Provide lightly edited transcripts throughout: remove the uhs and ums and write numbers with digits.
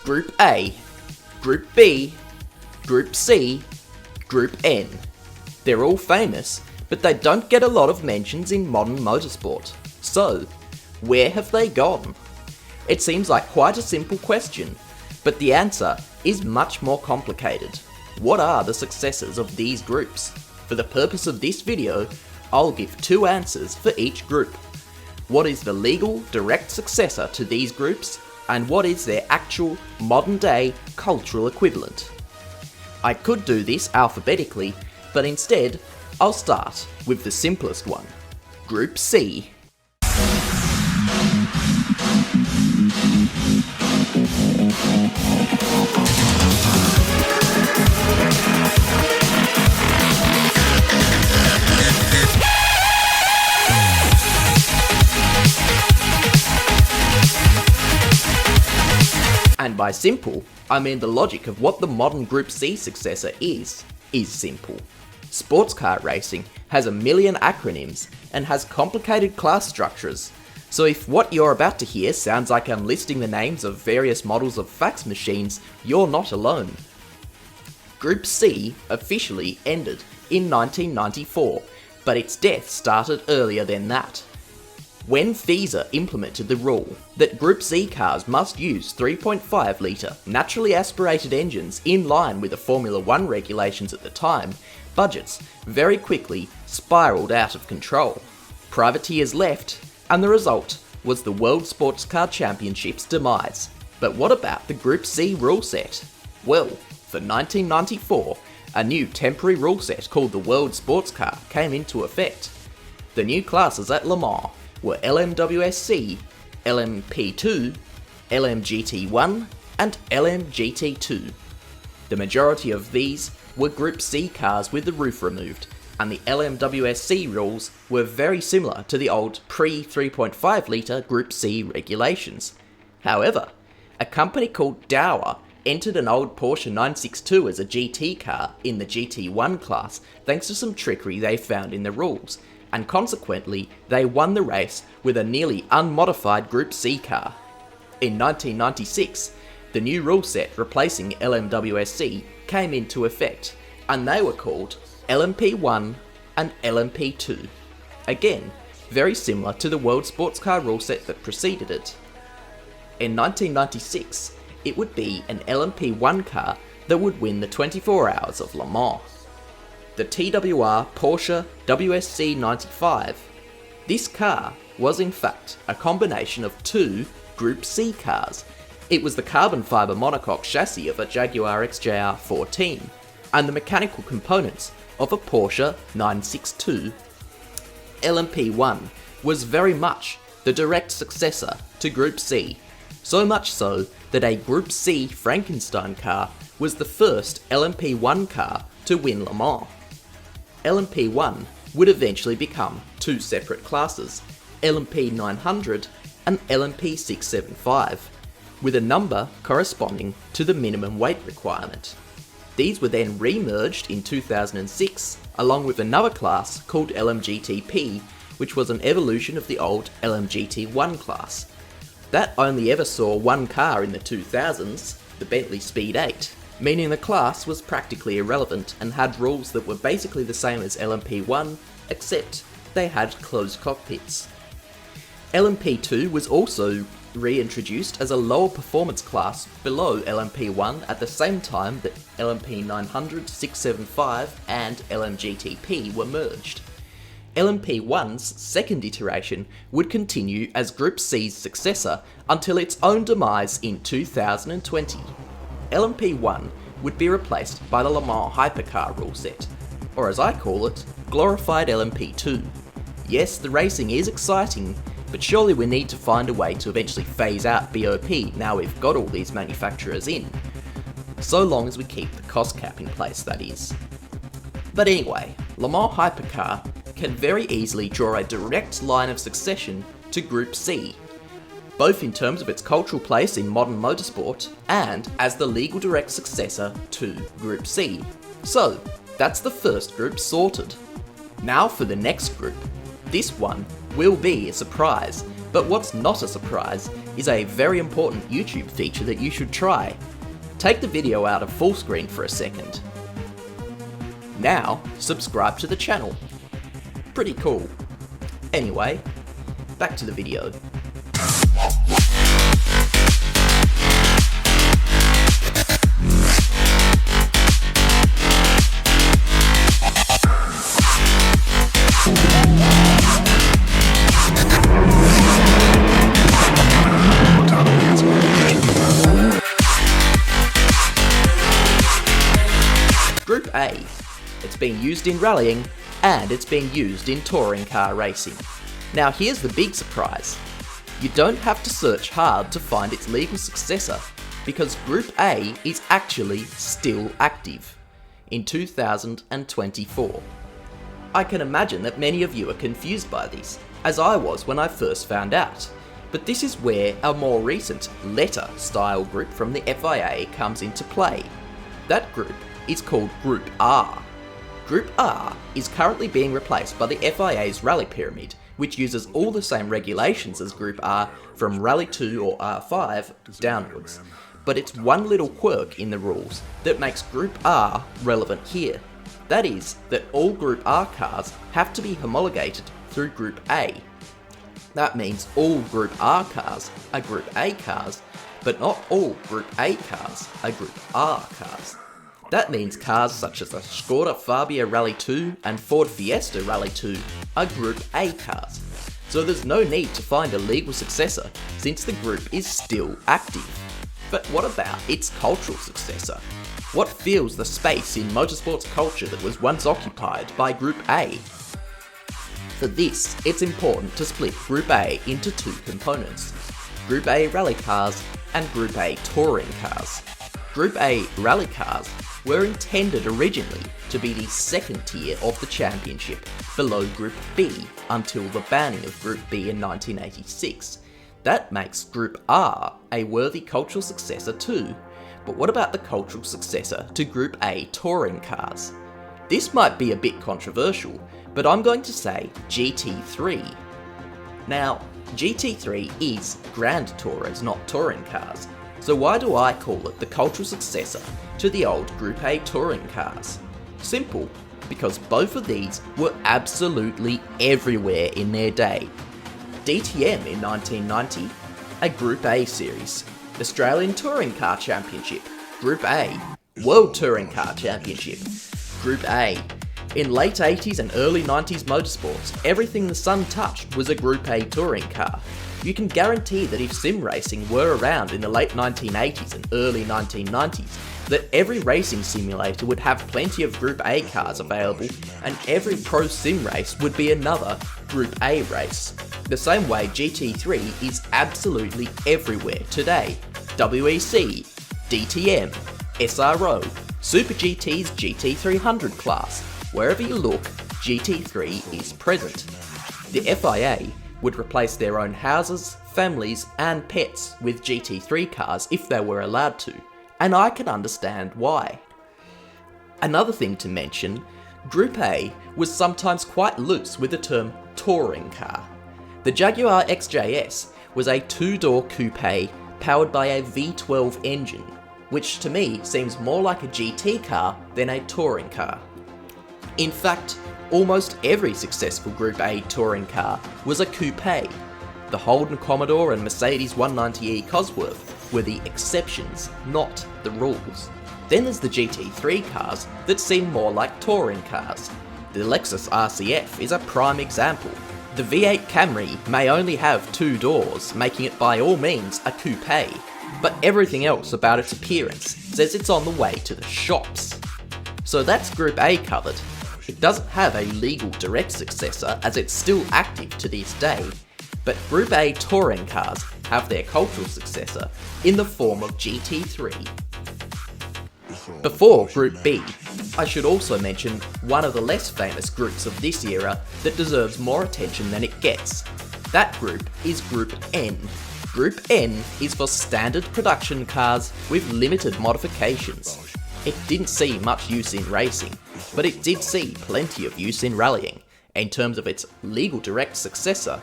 Group A, Group B, Group C, Group N. They're all famous, but they don't get a lot of mentions in modern motorsport. So, where have they gone? It seems like quite a simple question, but the answer is much more complicated. What are the successors of these groups? For the purpose of this video, I'll give two answers for each group. What is the legal direct successor to these groups, and what is their actual modern day cultural equivalent? I could do this alphabetically, but instead, I'll start with the simplest one, Group C. And by simple, I mean the logic of what the modern Group C successor is simple. Sports car racing has a million acronyms and has complicated class structures, so if what you're about to hear sounds like I'm listing the names of various models of fax machines, you're not alone. Group C officially ended in 1994, but its death started earlier than that. When FIA implemented the rule that Group C cars must use 3.5 litre naturally aspirated engines in line with the Formula 1 regulations at the time, budgets very quickly spiralled out of control. Privateers left, and the result was the World Sports Car Championship's demise. But what about the Group C rule set? Well, for 1994, a new temporary rule set called the World Sports Car came into effect. The new classes at Le Mans were LMWSC, LMP2, LMGT1 and LMGT2. The majority of these were Group C cars with the roof removed, and the LMWSC rules were very similar to the old pre-3.5 litre Group C regulations. However, a company called Dower entered an old Porsche 962 as a GT car in the GT1 class thanks to some trickery they found in the rules, and consequently they won the race with a nearly unmodified Group C car. In 1996, the new rule set replacing LMWSC came into effect, and they were called LMP1 and LMP2. Again, very similar to the World Sports Car rule set that preceded it. In 1996, it would be an LMP1 car that would win the 24 Hours of Le Mans. The TWR Porsche WSC 95. This car was in fact a combination of two Group C cars. It was the carbon fibre monocoque chassis of a Jaguar XJR 14 and the mechanical components of a Porsche 962. LMP1 was very much the direct successor to Group C, so much so that a Group C Frankenstein car was the first LMP1 car to win Le Mans. LMP1 would eventually become two separate classes, LMP 900 and LMP 675, with a number corresponding to the minimum weight requirement. These were then re-merged in 2006, along with another class called LMGTP, which was an evolution of the old LMGT1 class. That only ever saw one car in the 2000s, the Bentley Speed 8, meaning the class was practically irrelevant and had rules that were basically the same as LMP1, except they had closed cockpits. LMP2 was also reintroduced as a lower performance class below LMP1 at the same time that LMP 900, 675 and LMGTP were merged. LMP1's second iteration would continue as Group C's successor until its own demise in 2020. LMP1 would be replaced by the Le Mans Hypercar rule set, or as I call it, glorified LMP2. Yes, the racing is exciting, but surely we need to find a way to eventually phase out BOP now we've got all these manufacturers in. So long as we keep the cost cap in place, that is. But anyway, Le Mans Hypercar can very easily draw a direct line of succession to Group C, both in terms of its cultural place in modern motorsport and as the legal direct successor to Group C. So, that's the first group sorted. Now for the next group. This one will be a surprise, but what's not a surprise is a very important YouTube feature that you should try. Take the video out of full screen for a second. Now, subscribe to the channel. Pretty cool. Anyway, back to the video. Group A. It's been used in rallying and it's been used in touring car racing. Now here's the big surprise. You don't have to search hard to find its legal successor because Group A is actually still active in 2024. I can imagine that many of you are confused by this, as I was when I first found out. But this is where a more recent letter-style group from the FIA comes into play. That group is called Group R. Group R is currently being replaced by the FIA's Rally Pyramid, which uses all the same regulations as Group R from Rally 2 or R5 downwards. But it's one little quirk in the rules that makes Group R relevant here. That is, that all Group R cars have to be homologated through Group A. That means all Group R cars are Group A cars, but not all Group A cars are Group R cars. That means cars such as the Skoda Fabia Rally 2 and Ford Fiesta Rally 2 are Group A cars. So there's no need to find a legal successor since the group is still active. But what about its cultural successor? What fills the space in motorsports culture that was once occupied by Group A? For this, it's important to split Group A into two components: Group A rally cars and Group A touring cars. Group A rally cars were intended originally to be the second tier of the championship, below Group B, until the banning of Group B in 1986. That makes Group R a worthy cultural successor too. But what about the cultural successor to Group A touring cars? This might be a bit controversial, but I'm going to say GT3. Now, GT3 is Grand Tourers, not touring cars. So why do I call it the cultural successor to the old Group A touring cars? Simple, because both of these were absolutely everywhere in their day. DTM in 1990, a Group A series. Australian Touring Car Championship, Group A. World Touring Car Championship, Group A. In late 80s and early 90s motorsports, everything the sun touched was a Group A touring car. You can guarantee that if sim racing were around in the late 1980s and early 1990s, that every racing simulator would have plenty of Group A cars available, and every pro sim race would be another Group A race. The same way GT3 is absolutely everywhere today. WEC, DTM, SRO, Super GT's GT300 class. Wherever you look, GT3 is present. The FIA would replace their own houses, families and pets with GT3 cars if they were allowed to, and I can understand why. Another thing to mention, Group A was sometimes quite loose with the term touring car. The Jaguar XJS was a two-door coupe powered by a V12 engine, which to me seems more like a GT car than a touring car. In fact, almost every successful Group A touring car was a coupe. The Holden Commodore and Mercedes 190E Cosworth were the exceptions, not the rules. Then there's the GT3 cars that seem more like touring cars. The Lexus RCF is a prime example. The V8 Camry may only have two doors, making it by all means a coupe, but everything else about its appearance says it's on the way to the shops. So that's Group A covered. It doesn't have a legal direct successor as it's still active to this day, but Group A touring cars have their cultural successor in the form of GT3. Before Group B, I should also mention one of the less famous groups of this era that deserves more attention than it gets. That group is Group N. Group N is for standard production cars with limited modifications. It didn't see much use in racing, but it did see plenty of use in rallying. In terms of its legal direct successor,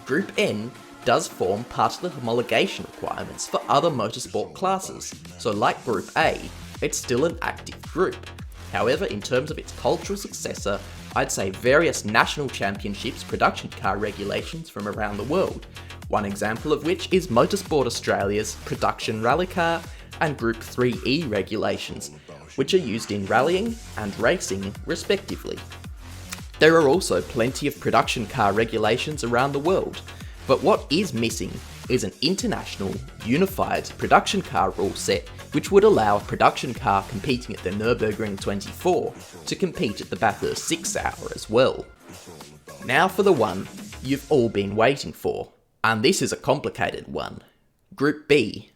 Group N does form part of the homologation requirements for other motorsport classes, so like Group A, it's still an active group. However, in terms of its cultural successor, I'd say various national championships production car regulations from around the world, one example of which is Motorsport Australia's production rally car and Group 3E regulations, which are used in rallying and racing respectively. There are also plenty of production car regulations around the world, but what is missing is an international, unified production car rule set which would allow a production car competing at the Nürburgring 24 to compete at the Bathurst 6 Hour as well. Now for the one you've all been waiting for, and this is a complicated one. Group B.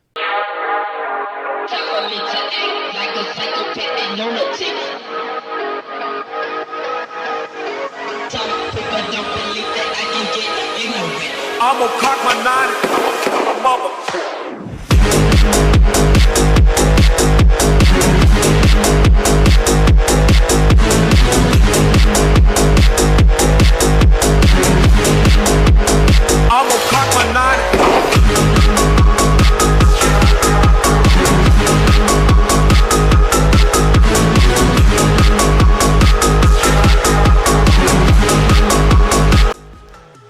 I'm gonna cock my 9, mother. I'm gonna cock my 9.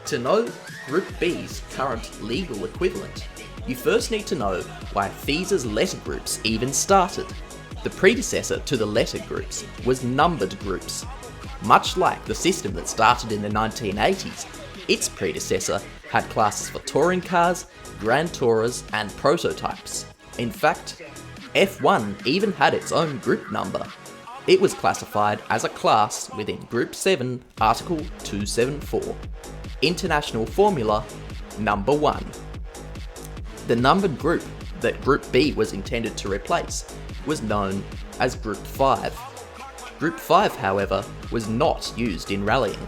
To know Group B's current legal equivalent, you first need to know why FIA's letter groups even started. The predecessor to the letter groups was numbered groups. Much like the system that started in the 1980s, its predecessor had classes for touring cars, grand tourers, and prototypes. In fact, F1 even had its own group number. It was classified as a class within Group 7, Article 274. International Formula Number 1. The numbered group that Group B was intended to replace was known as Group 5. Group 5, however, was not used in rallying.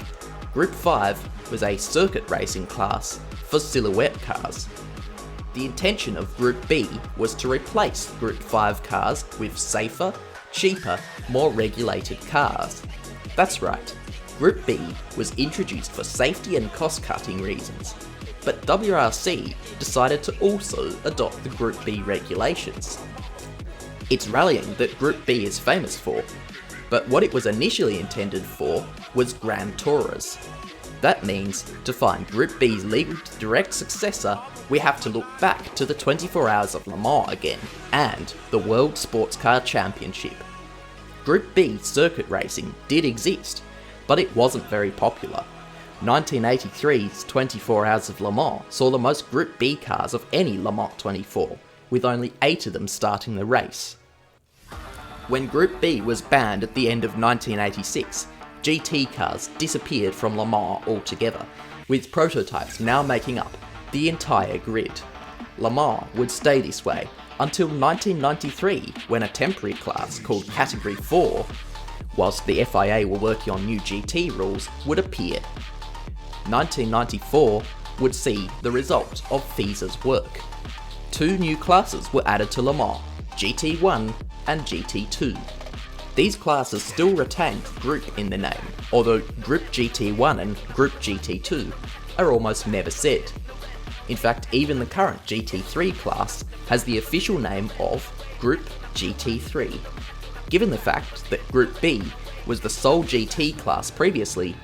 Group 5 was a circuit racing class for silhouette cars. The intention of Group B was to replace Group 5 cars with safer, cheaper, more regulated cars. That's right. Group B was introduced for safety and cost-cutting reasons, but WRC decided to also adopt the Group B regulations. It's rallying that Group B is famous for, but what it was initially intended for was Grand Tourers. That means, to find Group B's legal direct successor, we have to look back to the 24 Hours of Le Mans again, and the World Sports Car Championship. Group B circuit racing did exist, but it wasn't very popular. 1983's 24 Hours of Le Mans saw the most Group B cars of any Le Mans 24, with only 8 of them starting the race. When Group B was banned at the end of 1986, GT cars disappeared from Le Mans altogether, with prototypes now making up the entire grid. Le Mans would stay this way until 1993, when a temporary class called Category 4, whilst the FIA were working on new GT rules, would appear. 1994 would see the result of FIA's work. 2 new classes were added to Le Mans, GT1 and GT2. These classes still retain Group in the name, although Group GT1 and Group GT2 are almost never said. In fact, even the current GT3 class has the official name of Group GT3. Given the fact that Group B was the sole GT class previously,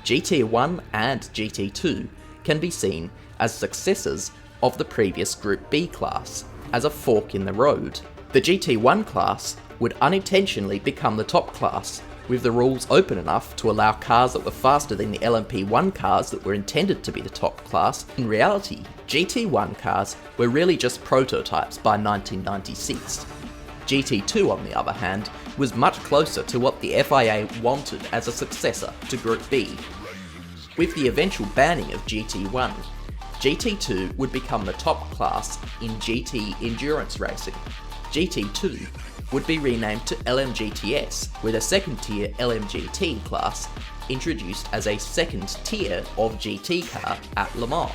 GT1 and GT2 can be seen as successors of the previous Group B class, as a fork in the road. The GT1 class would unintentionally become the top class, with the rules open enough to allow cars that were faster than the LMP1 cars that were intended to be the top class. In reality, GT1 cars were really just prototypes by 1996. GT2, on the other hand, was much closer to what the FIA wanted as a successor to Group B. With the eventual banning of GT1, GT2 would become the top class in GT endurance racing. GT2 would be renamed to LMGTS, with a second-tier LMGT class introduced as a second tier of GT car at Le Mans.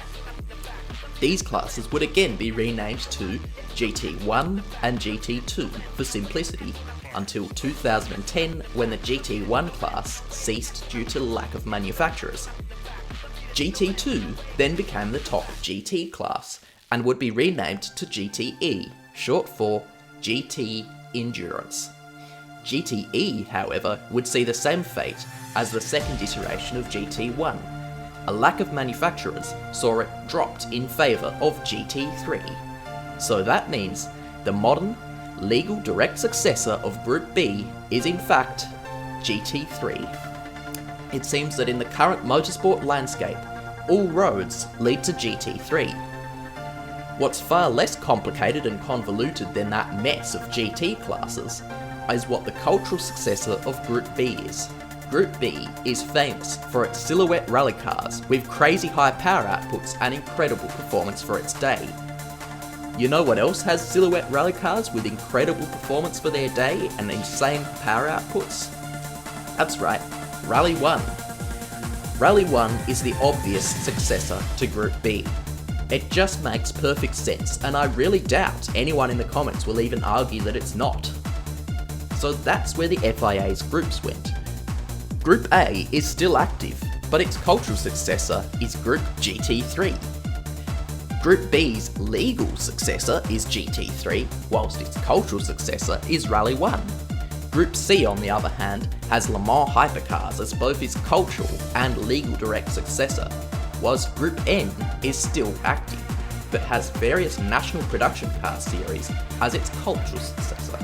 These classes would again be renamed to GT1 and GT2 for simplicity, until 2010, when the GT1 class ceased due to lack of manufacturers. GT2 then became the top GT class and would be renamed to GTE, short for GT Endurance. GTE, however, would see the same fate as the second iteration of GT1. A lack of manufacturers saw it dropped in favour of GT3. So that means the modern, legal direct successor of Group B is in fact GT3. It seems that in the current motorsport landscape, all roads lead to GT3. What's far less complicated and convoluted than that mess of GT classes is what the cultural successor of Group B is. Group B is famous for its silhouette rally cars with crazy high power outputs and incredible performance for its day. You know what else has silhouette rally cars with incredible performance for their day and insane power outputs? That's right, Rally 1. Rally 1 is the obvious successor to Group B. It just makes perfect sense, and I really doubt anyone in the comments will even argue that it's not. So that's where the FIA's groups went. Group A is still active, but its cultural successor is Group GT3. Group B's legal successor is GT3, whilst its cultural successor is Rally 1. Group C, on the other hand, has Le Mans hypercars as both its cultural and legal direct successor, whilst Group N is still active, but has various national production car series as its cultural successor.